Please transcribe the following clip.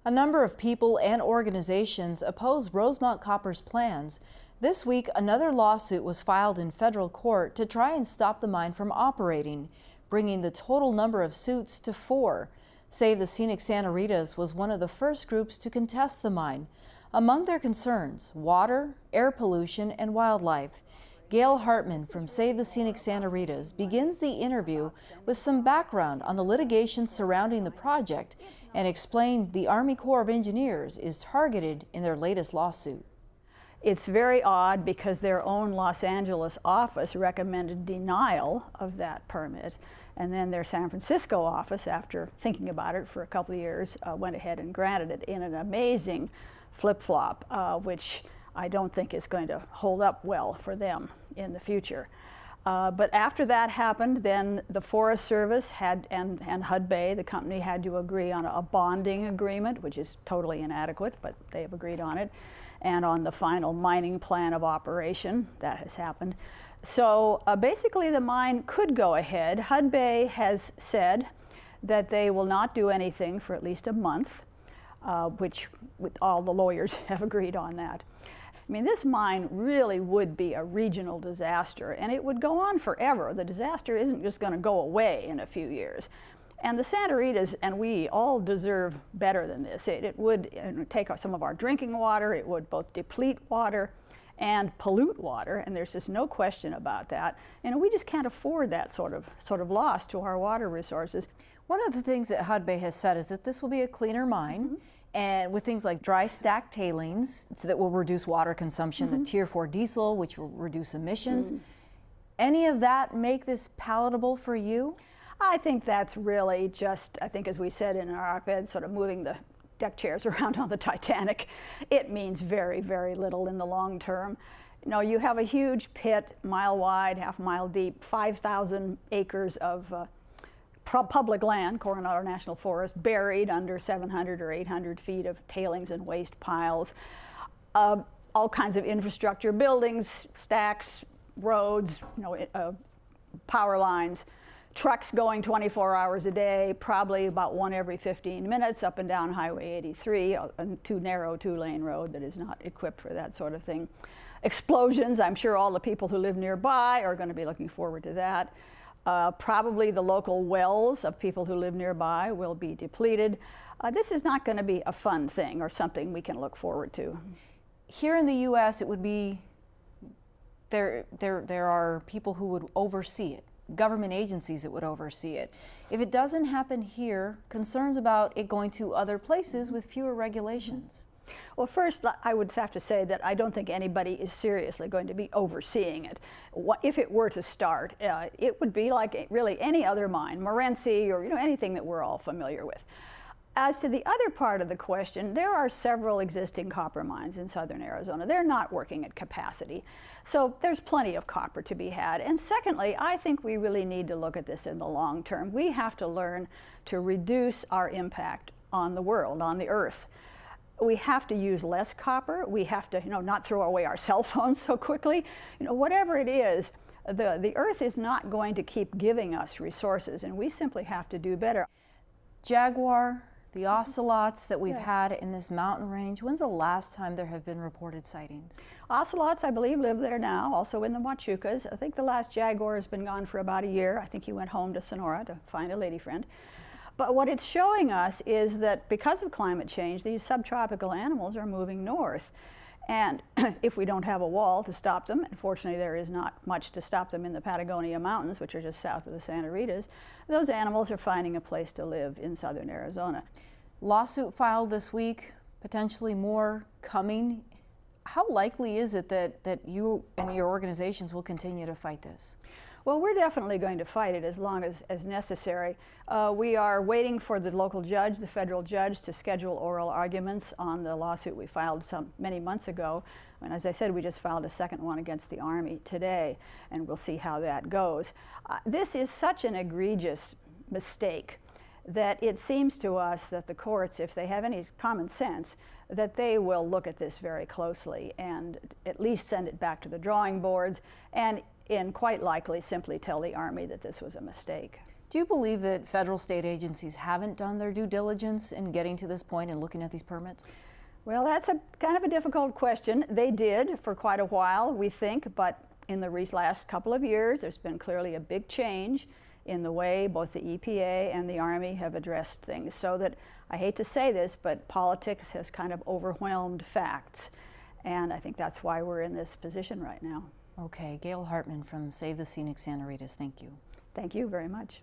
A number of people and organizations oppose Rosemont Copper's plans. This week, another lawsuit was filed in federal court to try and stop the mine from operating, bringing the total number of suits to 4. Save the Scenic Santa Ritas was one of the first groups to contest the mine. Among their concerns, water, air pollution, and wildlife. Gayle Hartmann from Save the Scenic Santa Ritas begins the interview with some background on the litigation surrounding the project and explained the Army Corps of Engineers is targeted in their latest lawsuit. It's very odd because their own Los Angeles office recommended denial of that permit, and then their San Francisco office, after thinking about it for a couple of years, went ahead and granted it in an amazing flip-flop, which I don't think is going to hold up well for them in the future. But after that happened, then the Forest Service had, and Hudbay, the company, had to agree on a bonding agreement, which is totally inadequate, but they have agreed on it, and on the final mining plan of operation. That has happened. So basically the mine could go ahead. Hudbay has said that they will not do anything for at least a month, which all the lawyers have agreed on that. I mean, this mine really would be a regional disaster, and it would go on forever. The disaster isn't just going to go away in a few years. And the Santa Ritas and we all deserve better than this. It would take some of our drinking water, it would both deplete water and pollute water, and there's just no question about that. And we just can't afford that sort of loss to our water resources. One of the things that Hudbay has said is that this will be a cleaner mine, and with things like dry stack tailings that will reduce water consumption, the Tier 4 diesel, which will reduce emissions. Any of that make this palatable for you? I think that's really just, I think as we said in our op-ed, sort of moving the deck chairs around on the Titanic. It means very, very little in the long term. You know, you have a huge pit, mile wide, half mile deep, 5,000 acres of public land, Coronado National Forest, buried under 700 or 800 feet of tailings and waste piles. All kinds of infrastructure, buildings, stacks, roads, power lines, trucks going 24 hours a day, probably about one every 15 minutes up and down Highway 83, a too narrow two-lane road that is not equipped for that sort of thing. Explosions, I'm sure all the people who live nearby are going to be looking forward to that. Probably the local wells of people who live nearby will be depleted. This is not going to be a fun thing or something we can look forward to. Here in the U.S., it would be, there are people who would oversee it, government agencies that would oversee it. If it doesn't happen here, concerns about it going to other places with fewer regulations. Well, first, I would have to say that I don't think anybody is seriously going to be overseeing it. If it were to start, it would be like really any other mine, Morenci or anything that we're all familiar with. As to the other part of the question, there are several existing copper mines in southern Arizona. They're not working at capacity. So there's plenty of copper to be had. And secondly, I think we really need to look at this in the long term. We have to learn to reduce our impact on the world, on the earth. We have to use less copper. We have to, not throw away our cell phones so quickly. Whatever it is, the earth is not going to keep giving us resources, and we simply have to do better. Jaguar, the ocelots that we've had in this mountain range, when's the last time there have been reported sightings? Ocelots, I believe, live there now, also in the Huachucas. I think the last jaguar has been gone for about a year. I think he went home to Sonora to find a lady friend. But what it's showing us is that because of climate change, these subtropical animals are moving north. And if we don't have a wall to stop them, and fortunately there is not much to stop them in the Patagonia Mountains, which are just south of the Santa Ritas, those animals are finding a place to live in southern Arizona. Lawsuit filed this week, potentially more coming. How likely is it that you and your organizations will continue to fight this? Well, we're definitely going to fight it as long as necessary. We are waiting for the local judge, the federal judge, to schedule oral arguments on the lawsuit we filed many months ago. And as I said, we just filed a second one against the Army today, and we'll see how that goes. This is such an egregious mistake that it seems to us that the courts, if they have any common sense, that they will look at this very closely and at least send it back to the drawing boards and quite likely simply tell the Army that this was a mistake. Do you believe that federal state agencies haven't done their due diligence in getting to this point and looking at these permits? Well, that's a kind of a difficult question. They did for quite a while, we think, but in the last couple of years, there's been clearly a big change in the way both the EPA and the Army have addressed things. So that, I hate to say this, but politics has kind of overwhelmed facts. And I think that's why we're in this position right now. Okay, Gayle Hartmann from Save the Scenic Santa Ritas, thank you. Thank you very much.